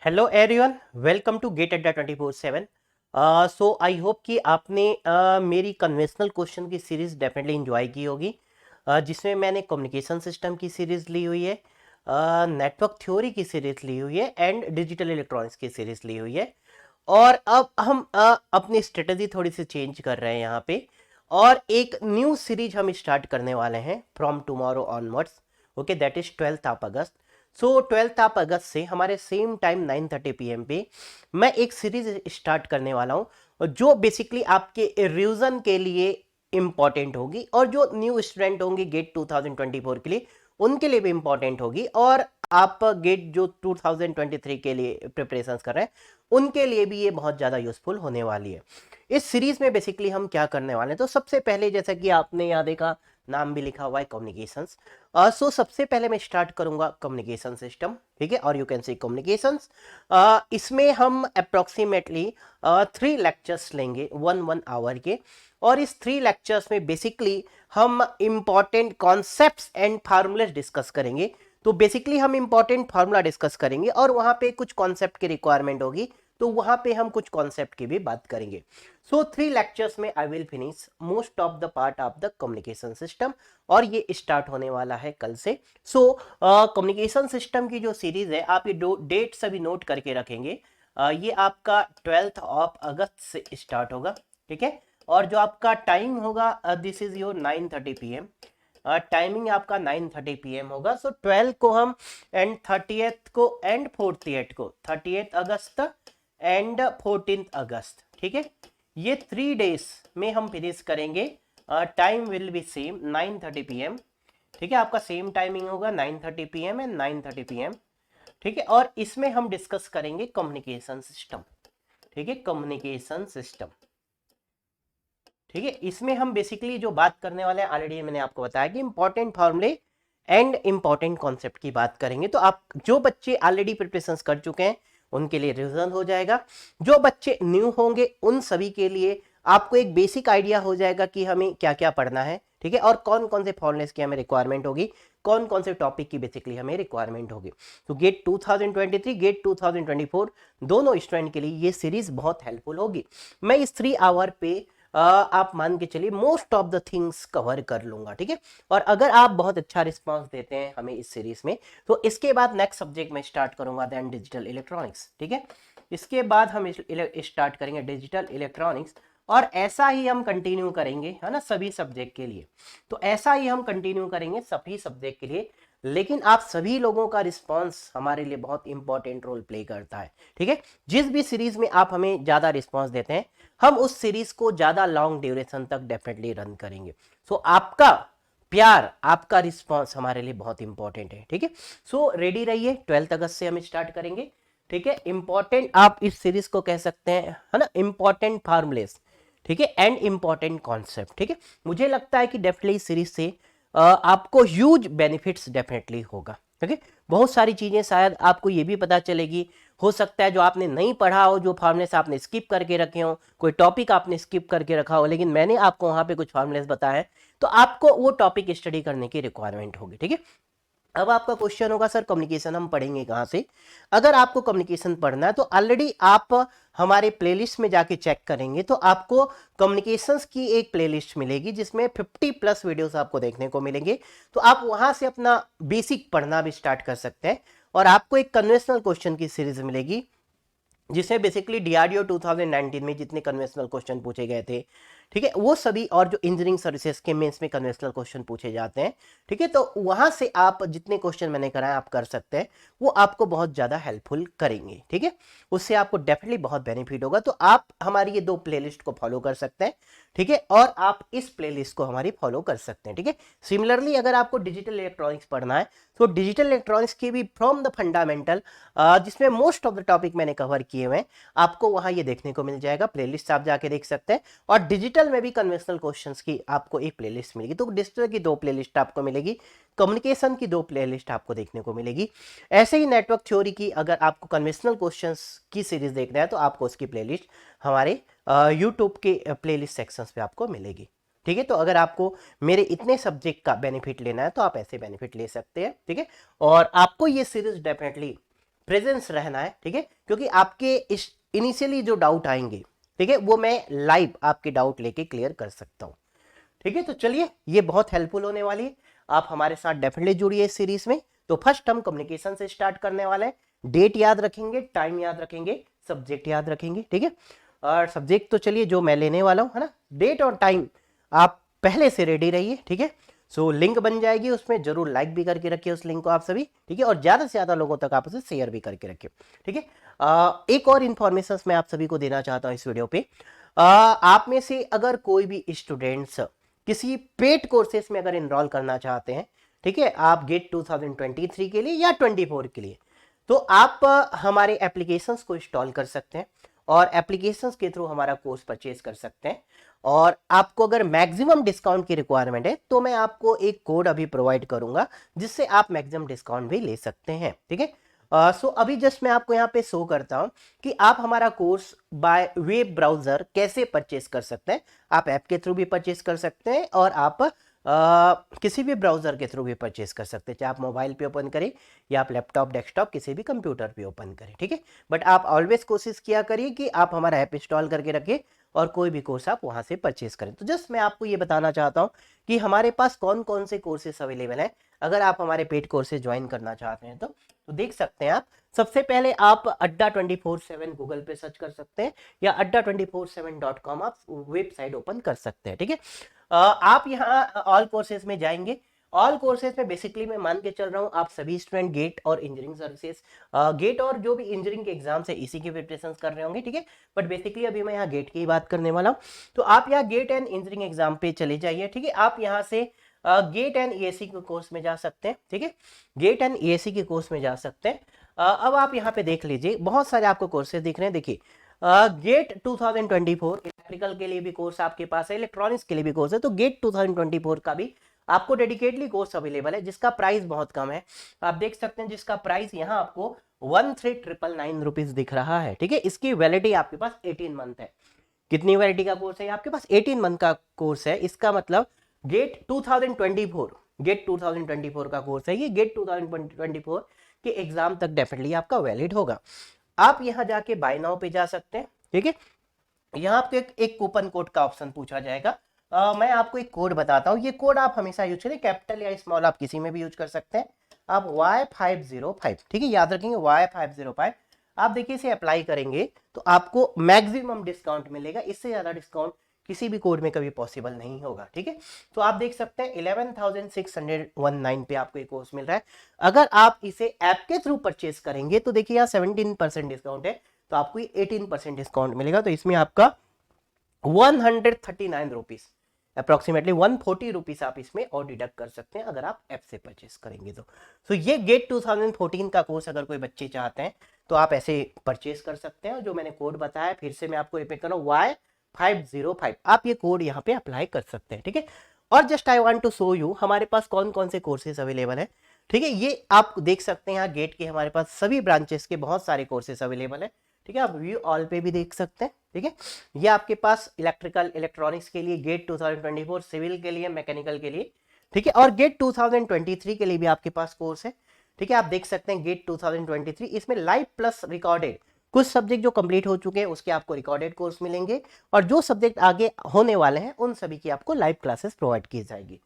Hello everyone, welcome to GATE Adda 24/7। So I hope कि आपने मेरी कन्वेंशनल क्वेश्चन की सीरीज डेफिनेटली एंजॉय की होगी, जिसमें मैंने कम्युनिकेशन सिस्टम की सीरीज ली हुई है, नेटवर्क थ्योरी की सीरीज ली हुई है एंड डिजिटल इलेक्ट्रॉनिक्स की सीरीज ली हुई है। और अब हम अपनी स्ट्रेटजी थोड़ी सी चेंज कर रहे हैं यहाँ पे, और एक न्यू सीरीज हम स्टार्ट करने वाले हैं from tomorrow onwards. Okay, that is 12th of August. So 12th of अगस्त से हमारे सेम टाइम 9:30 PM पे मैं एक सीरीज स्टार्ट करने वाला हूँ, जो बेसिकली आपके रिवीजन के लिए इंपॉर्टेंट होगी, और जो न्यू स्टूडेंट होंगे गेट 2024 के लिए उनके लिए भी इंपॉर्टेंट होगी, और आप गेट जो 2023 के लिए प्रिपरेशंस कर रहे हैं उनके लिए भी ये बहुत ज़्यादा यूजफुल होने वाली है। इस सीरीज में बेसिकली हम क्या करने वाले हैं, तो सबसे पहले जैसा कि आपने यहाँ देखा, नाम भी लिखा हुआ है कम्युनिकेशंस। सो सबसे पहले मैं स्टार्ट करूंगा कम्युनिकेशन सिस्टम, ठीक है, और यू कैन सी कम्युनिकेशंस। इसमें हम अप्रोक्सीमेटली 3 लेक्चर्स लेंगे 1 1 आवर के, और इस 3 लेक्चर्स में बेसिकली हम important concepts and formulas discuss करेंगे। तो बेसिकली हम इंपॉर्टेंट फार्मूला डिस्कस करेंगे, और वहां पे कुछ कॉन्सेप्ट की रिक्वायरमेंट होगी, तो वहां पे हम कुछ कॉन्सेप्ट की भी बात करेंगे। सो 3 लेक्चर्स में I will finish most of the part of the communication system, और ये स्टार्ट होने वाला है कल से। सो कम्युनिकेशन सिस्टम की जो सीरीज है, आप ये डेट सभी नोट करके रखेंगे। ये आपका 12th ऑफ अगस्त से स्टार्ट होगा, ठीक है, और जो आपका टाइम होगा, this is your 9:30 PM। Timing आपका 9:30 PM होगा। सो 12 को हम एंड 30th को एंड 40th को, 30th अगस्त एंड 14th अगस्त, ठीक है, ये 3 डेज में हम फिनिश करेंगे। Time will be same 9:30 PM, ठीक है, आपका सेम टाइमिंग होगा 9:30 PM एंड 9:30 PM, ठीक है। और इसमें हम डिस्कस करेंगे कम्युनिकेशन सिस्टम, ठीक है, कम्युनिकेशन सिस्टम, ठीक है। इसमें हम बेसिकली जो बात करने वाले हैं, ऑलरेडी मैंने आपको बताया कि इंपॉर्टेंट फॉर्मूले एंड इंपॉर्टेंट कॉन्सेप्ट की बात करेंगे। तो आप जो बच्चे ऑलरेडी प्रिपरेशंस कर चुके हैं उनके लिए रिवीजन हो जाएगा, जो बच्चे न्यू होंगे उन सभी के लिए आपको एक बेसिक आइडिया हो जाएगा कि हमें क्या क्या पढ़ना है, ठीक है, और कौन कौन से फॉर्मुलेस की हमें रिक्वायरमेंट होगी, कौन कौन से टॉपिक की बेसिकली हमें रिक्वायरमेंट होगी। तो गेट 2023 गेट 2024 दोनों स्टूडेंट के लिए ये सीरीज बहुत हेल्पफुल होगी। मैं इस 3 आवर पे आप मान के चलिए most of the things cover कर लूंगा, ठीक है। और अगर आप बहुत अच्छा रिस्पांस देते हैं हमें इस सीरीज में, तो इसके बाद नेक्स्ट सब्जेक्ट में स्टार्ट करूंगा, देन डिजिटल इलेक्ट्रॉनिक्स, ठीक है। इसके बाद हम स्टार्ट करेंगे डिजिटल इलेक्ट्रॉनिक्स, और ऐसा ही हम कंटिन्यू करेंगे, है ना, सभी सब्जेक्ट के लिए। तो ऐसा ही हम कंटिन्यू करेंगे सभी सब्जेक्ट के लिए, लेकिन आप सभी लोगों का रिस्पांस हमारे लिए बहुत इंपॉर्टेंट रोल प्ले करता है, ठीक है। जिस भी सीरीज में आप हमें ज्यादा रिस्पांस देते हैं, हम उस सीरीज को ज्यादा लॉन्ग ड्यूरेशन तक डेफिनेटली रन करेंगे। सो आपका प्यार, आपका रिस्पांस हमारे लिए बहुत इंपॉर्टेंट है, ठीक है। सो रेडी रहिए, 12th अगस्त से हम स्टार्ट करेंगे, ठीक है। इंपॉर्टेंट आप इस सीरीज को कह सकते हैं, है ना, इंपॉर्टेंट फार्मूलेस, ठीक है, एंड इंपॉर्टेंट कॉन्सेप्ट, ठीक है। मुझे लगता है कि डेफिनेटली इस सीरीज से आपको ह्यूज बेनिफिट्स डेफिनेटली होगा, ओके। बहुत सारी चीजें शायद आपको ये भी पता चलेगी, हो सकता है जो आपने नहीं पढ़ा हो, जो फार्मूलेस आपने स्किप करके रखे हो, कोई टॉपिक आपने स्किप करके रखा हो, लेकिन मैंने आपको वहां पे कुछ फार्मूलेस बताए हैं, तो आपको वो टॉपिक स्टडी करने की रिक्वायरमेंट होगी, ठीक है। अब आपका क्वेश्चन होगा, सर कम्युनिकेशन हम पढ़ेंगे कहाँ से? अगर आपको कम्युनिकेशन पढ़ना है तो ऑलरेडी आप हमारे प्लेलिस्ट में जाके चेक करेंगे, तो आपको कम्युनिकेशंस की एक प्लेलिस्ट मिलेगी जिसमें 50+ वीडियोस आपको देखने को मिलेंगे। तो आप वहां से अपना बेसिक पढ़ना भी स्टार्ट कर सकते हैं, और आपको एक कन्वेंशनल क्वेश्चन की सीरीज मिलेगी, जिसे बेसिकली डीआरडीओ 2019 में जितने कन्वेंशनल क्वेश्चन पूछे गए थे, ठीक है, वो सभी, और जो इंजीनियरिंग सर्विसेज के मेंस में कन्वेंशनल क्वेश्चन पूछे जाते हैं, ठीक है, तो वहां से आप जितने क्वेश्चन मैंने कराए आप कर सकते हैं, वो आपको बहुत ज्यादा हेल्पफुल करेंगे, ठीक है। उससे आपको डेफिनेटली बहुत बेनिफिट होगा। तो आप हमारी ये 2 प्लेलिस्ट को फॉलो कर सकते हैं, ठीक है, और आप इस प्लेलिस्ट को हमारी फॉलो कर सकते हैं, ठीक है। सिमिलरली अगर आपको डिजिटल इलेक्ट्रॉनिक्स पढ़ना है, तो डिजिटल इलेक्ट्रॉनिक्स की भी फ्रॉम द फंडामेंटल, जिसमें मोस्ट ऑफ द टॉपिक मैंने कवर किए हुए हैं, आपको वहां ये देखने को मिल जाएगा, प्लेलिस्ट आप जाके देख सकते हैं। और डिजिटल में भी कन्वेंशनल क्वेश्चंस की आपको एक प्लेलिस्ट मिलेगी। तो डिजिटल की 2 प्लेलिस्ट आपको मिलेगी, कम्युनिकेशन की 2 प्लेलिस्ट आपको देखने को मिलेगी। ऐसे ही नेटवर्क थ्योरी की अगर आपको कन्वेंशनल क्वेश्चंस की सीरीज देखना है, तो आपको उसकी प्लेलिस्ट हमारे यूट्यूब के प्लेलिस्ट सेक्शंस पे आपको मिलेगी, ठीक है। तो अगर आपको मेरे इतने सब्जेक्ट का बेनिफिट लेना है, तो आप ऐसे बेनिफिट ले सकते हैं, ठीक है। और आपको ये सीरीज डेफिनेटली प्रेजेंस रहना है, ठीक है, क्योंकि आपके इनिशियली जो डाउट आएंगे, ठीक है, वो मैं लाइव आपके डाउट लेके क्लियर कर सकता हूं। ठीक है, तो चलिए ये बहुत हेल्पफुल होने वाली है, आप हमारे साथ डेफिनेटली जुड़िए इस सीरीज में। तो फर्स्ट हम कम्युनिकेशन से स्टार्ट करने वाले हैं। डेट याद रखेंगे, टाइम याद रखेंगे, सब्जेक्ट याद रखेंगे, ठीक है। और सब्जेक्ट तो चलिए जो मैं लेने वाला हूं, है ना, डेट और टाइम आप पहले से रेडी रहिए, ठीक है। सो लिंक बन जाएगी, उसमें जरूर लाइक भी करके रखिए उस लिंक को आप सभी, ठीक है, और ज्यादा से ज्यादा लोगों तक आप उसे शेयर भी करके रखिए, ठीक है। एक और इन्फॉर्मेशन मैं आप सभी को देना चाहता हूं इस वीडियो पे। आप में से अगर कोई भी स्टूडेंट्स किसी पेड कोर्सेज में अगर इनरोल करना चाहते हैं, ठीक है, आप गेट 2023 के लिए या 24 के लिए, तो आप हमारे एप्लीकेशंस को इंस्टॉल कर सकते हैं और एप्लीकेशंस के थ्रू हमारा कोर्स परचेज कर सकते हैं। और आपको अगर मैक्सिमम डिस्काउंट की रिक्वायरमेंट है तो मैं आपको एक कोड अभी प्रोवाइड करूंगा जिससे आप मैक्सिमम डिस्काउंट भी ले सकते हैं, ठीक है। सो अभी जस्ट मैं आपको यहाँ पे शो करता हूं कि आप हमारा कोर्स बाय वेब ब्राउजर कैसे परचेस कर सकते हैं। आप ऐप के थ्रू भी परचेस कर सकते हैं और आप किसी भी ब्राउजर के थ्रू भी परचेस कर सकते हैं, चाहे आप मोबाइल पे ओपन करें या आप लैपटॉप डेस्कटॉप किसी भी कंप्यूटर पे ओपन करें, ठीक है। बट आप ऑलवेज कोशिश किया करिए कि आप हमारा ऐप इंस्टॉल करके रखें और कोई भी कोर्स आप वहां से परचेस करें। तो जस्ट मैं आपको ये बताना चाहता हूँ कि हमारे पास कौन कौन से कोर्सेस अवेलेबल हैं अगर आप हमारे पेड कोर्सेज ज्वाइन करना चाहते हैं तो देख सकते हैं आप। सबसे पहले आप अड्डा 24/7 गूगल पे सर्च कर सकते हैं या adda247.com आप वेबसाइट ओपन कर सकते हैं, ठीक है। आप यहाँ ऑल कोर्सेज में जाएंगे। ऑल कोर्सेज में बेसिकली मैं मान के चल रहा हूँ आप सभी स्टूडेंट गेट और इंजीनियरिंग सर्विसेज, गेट और जो भी इंजीनियरिंग के एग्जाम्स है इसी की प्रिपरेशन कर रहे होंगे, ठीक है। बट बेसिकली अभी मैं यहाँ गेट की बात करने वाला हूँ। तो आप यहाँ गेट एंड इंजीनियरिंग एग्जाम पे चले जाइए, ठीक है। आप यहाँ से गेट एंड ईएसी के कोर्स में जा सकते हैं, ठीक है, गेट एंड ईएसी के कोर्स में जा सकते हैं। अब आप यहाँ पे देख लीजिए बहुत सारे आपको कोर्सेज दिख रहे हैं। देखिए गेट 2024 इलेक्ट्रिकल के लिए भी कोर्स आपके पास है, इलेक्ट्रॉनिक्स के लिए भी कोर्स है। तो गेट 2024 का भी आपको डेडिकेटली कोर्स अवेलेबल है जिसका प्राइस बहुत कम है। आप देख सकते हैं जिसका प्राइस यहाँ आपको 13,999 रुपीज दिख रहा है, ठीक है। इसकी वैलिडिटी आपके पास 18 मंथ है। कितनी वैलिडिटी का कोर्स है आपके पास? 18 मंथ का कोर्स है। इसका मतलब गेट 2024 का कोर्स है ये। गेट 2024 के एग्जाम तक डेफिनेटली आपका वैलिड होगा। आप यहां जाके बाय नाउ पे जा सकते हैं, ठीक है। यहाँ आपको एक कूपन कोड का ऑप्शन पूछा जाएगा। मैं आपको एक कोड बताता हूँ। ये कोड आप हमेशा यूज करें, कैपिटल या स्मॉल आप किसी में भी यूज कर सकते हैं। आप Y505, ठीक है, याद रखेंगे Y505। आप देखिए इसे अप्लाई करेंगे तो आपको मैक्सिमम डिस्काउंट मिलेगा। इससे ज्यादा डिस्काउंट किसी भी कोड में कभी पॉसिबल नहीं होगा, ठीक है। तो आप देख सकते हैं 11,619 पे आपको एक कोर्स मिल रहा है। अगर आप इसे ऐप के थ्रू परचेस करेंगे तो देखिए यहाँ 17% डिस्काउंट है, तो आपको 18% डिस्काउंट मिलेगा। तो इसमें आपका 139 रुपीज, अप्रोक्सीमेटली 140 रुपीज आप इसमें और डिडक्ट कर सकते हैं अगर आप ऐप से परचेस करेंगे तो ये गेट 2014 का कोर्स अगर कोई बच्चे चाहते हैं तो आप ऐसे परचेस कर सकते हैं। जो मैंने कोड बताया फिर से मैं आपको रिपीट कर रहा हूँ Y505, आप ये कोड यहाँ पे अप्लाई कर सकते हैं, ठीक है। और just I want to show you हमारे पास कौन कौन से कोर्सेज अवेलेबल है, ठीक है। ये आप देख सकते हैं यहाँ गेट के हमारे पास सभी ब्रांचेस के बहुत सारे कोर्सेज अवेलेबल है, ठीक है। आप व्यू ऑल पे भी देख सकते हैं, ठीक है। ये आपके पास इलेक्ट्रिकल इलेक्ट्रॉनिक्स के लिए गेट 2024, सिविल के लिए, मैकेनिकल के लिए, ठीक है। और गेट 2023 के लिए भी आपके पास कोर्स है, ठीक है। आप देख सकते हैं गेट 2023 इसमें लाइव प्लस रिकॉर्डेड कुछ सब्जेक्ट जो कंप्लीट हो चुके हैं उसके आपको रिकॉर्डेड कोर्स मिलेंगे और जो सब्जेक्ट आगे होने वाले हैं उन सभी की आपको लाइव क्लासेस प्रोवाइड की जाएगी,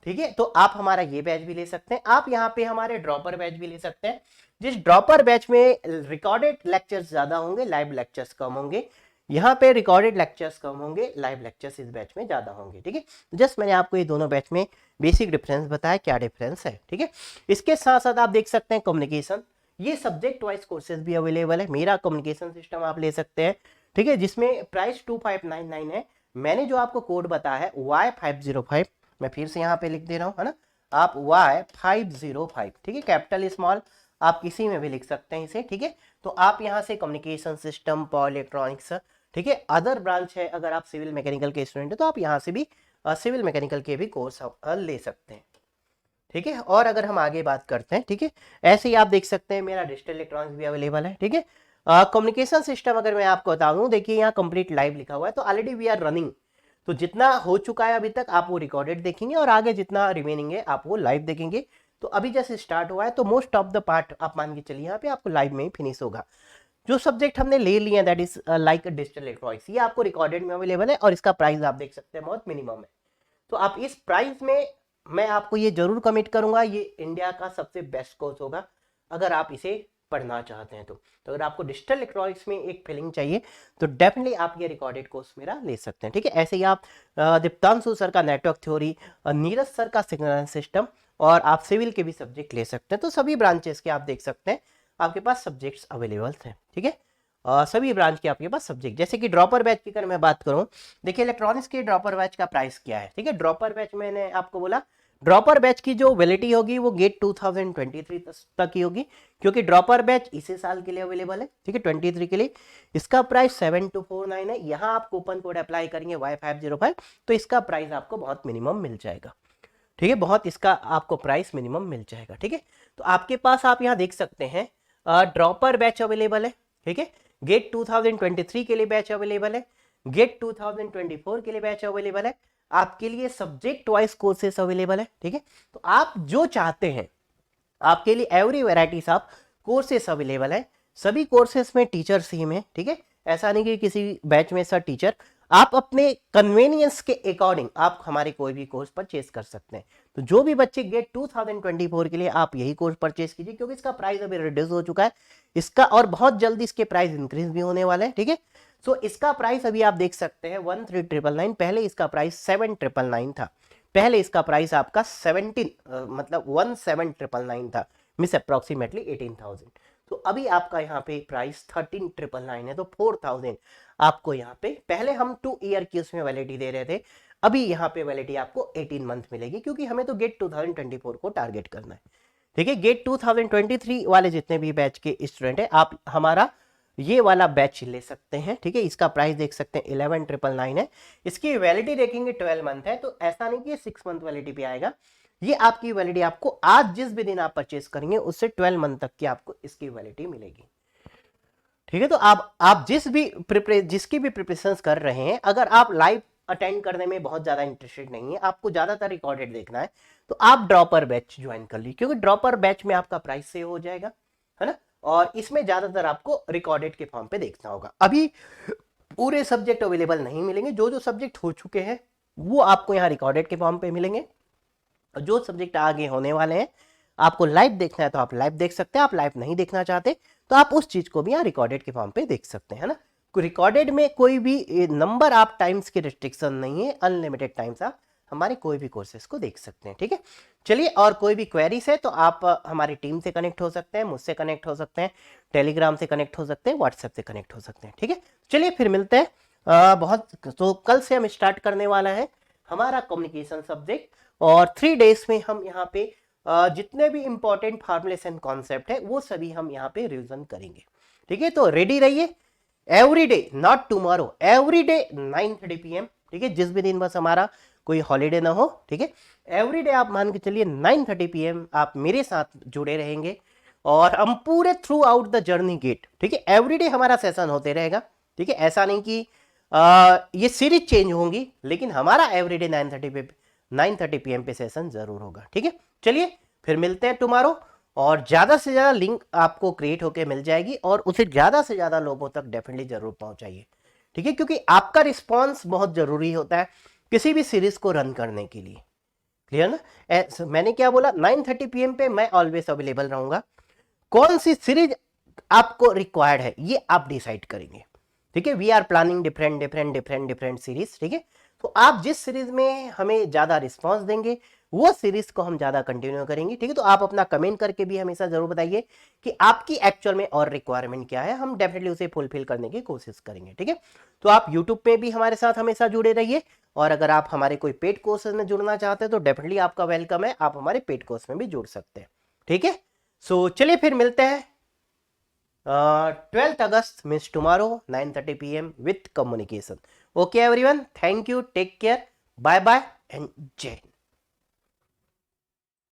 ठीक है। तो आप हमारा ये बैच भी ले सकते हैं। आप यहाँ पे हमारे ड्रॉपर बैच भी ले सकते हैं। जिस ड्रॉपर बैच में रिकॉर्डेड लेक्चर्स ज्यादा होंगे, लाइव लेक्चर्स कम होंगे। यहाँ पे रिकॉर्डेड लेक्चर्स कम होंगे, लाइव लेक्चर्स इस बैच में ज्यादा होंगे, ठीक है। जस्ट मैंने आपको ये दोनों बैच में बेसिक डिफरेंस बताया, क्या डिफरेंस है, ठीक है। इसके साथ साथ आप देख सकते हैं कम्युनिकेशन, ये सब्जेक्ट वाइज कोर्सेज भी अवेलेबल है। मेरा कम्युनिकेशन सिस्टम आप ले सकते हैं, ठीक है, जिसमें प्राइस 2599 है। मैंने जो आपको कोड बताया है Y505, मैं फिर से यहाँ पे लिख दे रहा हूँ, है ना, आप Y505, ठीक है, कैपिटल स्मॉल आप किसी में भी लिख सकते हैं इसे, ठीक है। तो आप यहाँ से कम्युनिकेशन सिस्टम, पावर इलेक्ट्रॉनिक्स, ठीक है, अदर ब्रांच है। अगर आप सिविल मैकेनिकल के स्टूडेंट हैं तो आप यहाँ से भी सिविल मैकेनिकल के भी कोर्स ले सकते हैं, ठीक है। और अगर हम आगे बात करते हैं, ठीक है, ऐसे ही आप देख सकते हैं मेरा डिजिटल इलेक्ट्रॉनिक्स भी अवेलेबल है, ठीक है। कम्युनिकेशन सिस्टम अगर मैं आपको बता दूं, देखिए यहाँ कंप्लीट लाइव लिखा हुआ है, तो ऑलरेडी वी आर रनिंग। तो जितना हो चुका है अभी तक आप वो रिकॉर्डेड देखेंगे और आगे जितना रिमेनिंग है आप वो लाइव देखेंगे। तो अभी जैसे स्टार्ट हुआ है तो मोस्ट ऑफ द पार्ट आप मान के चलिए यहाँ पे आपको लाइव में ही फिनिश होगा। जो सब्जेक्ट हमने ले लिए that is like digital electronics, ये आपको रिकॉर्डेड में अवेलेबल है और इसका प्राइस आप देख सकते हैं बहुत मिनिमम है। तो आप इस प्राइस में मैं आपको ये जरूर कमिट करूंगा, ये इंडिया का सबसे बेस्ट कोर्स होगा अगर आप इसे पढ़ना चाहते हैं। तो अगर आपको डिजिटल इलेक्ट्रॉनिक्स में एक फीलिंग चाहिए तो डेफिनेटली आप ये रिकॉर्डेड कोर्स मेरा ले सकते हैं, ठीक है। ऐसे ही आप दीप्तांशु सर का नेटवर्क थ्योरी, नीरज सर का सिग्नल सिस्टम, और आप सिविल के भी सब्जेक्ट ले सकते हैं। तो सभी ब्रांचेस के आप देख सकते हैं आपके पास सब्जेक्ट्स अवेलेबल हैं, ठीक है। सभी ब्रांच के आपके पास सब्जेक्ट, जैसे कि ड्रॉपर बैच की अगर मैं बात करूं, देखिए इलेक्ट्रॉनिक्स के ड्रॉपर बैच का प्राइस क्या है, ठीक है। ड्रॉपर बैच मैंने आपको बोला, ड्रॉपर बैच की जो वैलिडिटी होगी वो गेट 2023 तक की होगी, क्योंकि ड्रॉपर बैच इसी साल के लिए अवेलेबल है, ठीक है, 23 के लिए। इसका प्राइस 7249 है। यहाँ आप कूपन कोड अप्लाई करेंगे Y505 तो इसका प्राइस आपको बहुत मिनिमम मिल जाएगा, ठीक है, बहुत इसका आपको प्राइस मिनिमम मिल जाएगा, ठीक है। तो आपके पास आप यहाँ देख सकते हैं ड्रॉपर बैच अवेलेबल है, ठीक है। गेट 2023 के लिए बैच अवेलेबल है, गेट 2024 के लिए बैच अवेलेबल है, आपके लिए सब्जेक्ट वाइज कोर्सेस अवेलेबल है, ठीक है। तो आप जो चाहते हैं आपके लिए every varieties of courses available है। सभी कोर्सेस में टीचर सेम है, ठीक है, ऐसा नहीं कि किसी बैच में सर टीचर, आप अपने कन्वीनियंस के अकॉर्डिंग आप हमारे कोई भी कोर्स परचेज कर सकते हैं। तो जो भी बच्चे गेट 2024 के लिए आप यही कोर्स परचेज कीजिए, क्योंकि इसका प्राइस अभी रिड्यूस हो चुका है इसका, और बहुत जल्दी इसके प्राइस इंक्रीज भी होने वाले हैं, ठीक है। सो इसका प्राइस अभी आप देख सकते हैं 13,999, पहले इसका प्राइस 7,999 था, पहले इसका प्राइस आपका 17,999 था, मिस अप्रोक्सीमेटली 18,000। तो अभी आपका यहाँ पे प्राइस 13,999 है, तो 4,000 आपको यहाँ पे, पहले हम 2 ईयर की उसमें वैलिडिटी दे रहे थे, अभी यहाँ पे वैलिडिटी आपको 18 मंथ मिलेगी, क्योंकि हमें तो गेट 2024 को टारगेट करना है, ठीक है। गेट 2023 वाले जितने भी बैच के स्टूडेंट है आप हमारा ये वाला बैच ले सकते हैं, ठीक है। इसका प्राइस देख सकते हैं 11,999 है, इसकी वैलिडिटी देखेंगे 12 मंथ है, तो ऐसा नहीं कि 6 मंथ वैलिडिटी पे आएगा, ये आपकी वैलिडिटी आपको आज जिस भी दिन आप परचेस करेंगे उससे 12 मंथ तक की आपको इसकी वैलिडिटी मिलेगी, ठीक है। तो आप जिसकी भी प्रिपरेशंस कर रहे हैं, अगर आप लाइव अटेंड करने में बहुत ज्यादा इंटरेस्टेड नहीं है, आपको ज्यादातर रिकॉर्डेड देखना है, तो आप ड्रॉपर बैच ज्वाइन कर लीजिए, क्योंकि ड्रॉपर बैच में आपका प्राइस सेव हो जाएगा, है ना, और इसमें ज्यादातर आपको रिकॉर्डेड के फॉर्म पे देखना होगा। अभी पूरे सब्जेक्ट अवेलेबल नहीं मिलेंगे, जो जो सब्जेक्ट हो चुके हैं वो आपको यहाँ रिकॉर्डेड के फॉर्म पे मिलेंगे, और जो सब्जेक्ट आगे होने वाले हैं आपको लाइव देखना है तो आप लाइव देख सकते हैं, आप लाइव नहीं देखना चाहते तो आप उस चीज को भी यहाँ रिकॉर्डेड के फॉर्म पे देख सकते हैं, है ना। रिकॉर्डेड में कोई भी नंबर आप टाइम्स की रिस्ट्रिक्शन नहीं है, अनलिमिटेड टाइम्स आप हमारे कोई भी कोर्सेज को देख सकते हैं, ठीक है। चलिए, और कोई भी क्वेरीज है तो आप हमारी टीम से कनेक्ट हो सकते हैं, मुझसे कनेक्ट हो सकते हैं, टेलीग्राम से कनेक्ट हो सकते हैं, व्हाट्सएप से कनेक्ट हो सकते हैं, ठीक है। चलिए फिर मिलते हैं तो कल से हम स्टार्ट करने वाला है हमारा कम्युनिकेशन सब्जेक्ट, और 3 डेज में हम यहाँ पे जितने भी इंपॉर्टेंट फॉर्मुलेस एंड कॉन्सेप्ट है वो सभी हम यहाँ पे रिवीजन करेंगे, ठीक है। तो रेडी रहिए, every day, not tomorrow, every day 9:30 PM, ठीक है, जिस भी दिन बस हमारा कोई हॉलीडे ना हो, ठीक है। एवरी डे आप मान के चलिए 9:30 PM आप मेरे साथ जुड़े रहेंगे, और हम पूरे throughout the journey GATE, ठीक है, एवरीडे हमारा सेशन होते रहेगा, ठीक है। ऐसा नहीं कि ये सीरीज चेंज होंगी, लेकिन हमारा एवरीडे 9:30 PM पे सेशन जरूर होगा, ठीक है। चलिए फिर मिलते हैं टुमारो, और ज्यादा से ज्यादा लिंक आपको क्रिएट होके मिल जाएगी, और उसे ज्यादा से ज्यादा लोगों तक डेफिनेटली जरूर पहुंचाइए, ठीक है, क्योंकि आपका रिस्पॉन्स बहुत जरूरी होता है किसी भी सीरीज को रन करने के लिए, क्लियर ना। मैंने क्या बोला, 9:30 PM पे मैं ऑलवेज अवेलेबल रहूंगा, कौन सी सीरीज आपको रिक्वायर्ड है ये आप डिसाइड करेंगे, ठीक है। We are planning different series, ठीक है। तो आप जिस सीरीज में हमें ज्यादा रिस्पांस देंगे वो सीरीज को हम ज्यादा कंटिन्यू करेंगे, ठीक है। तो आप अपना कमेंट करके भी हमेशा जरूर बताइए कि आपकी एक्चुअल में और रिक्वायरमेंट क्या है, हम डेफिनेटली उसे फुलफिल करने की कोशिश करेंगे, ठीक है। तो आप यूट्यूब पे भी हमारे साथ हमेशा जुड़े रहिए, और अगर आप हमारे कोई पेड कोर्सेज में जुड़ना चाहते हैं तो डेफिनेटली आपका वेलकम है, आप हमारे पेड कोर्स में भी जुड़ सकते हैं, ठीक है। सो चलिए फिर मिलते हैं 12th August means tomorrow 9:30 PM with communication. Okay everyone, thank you, take care, bye bye and jai Hind.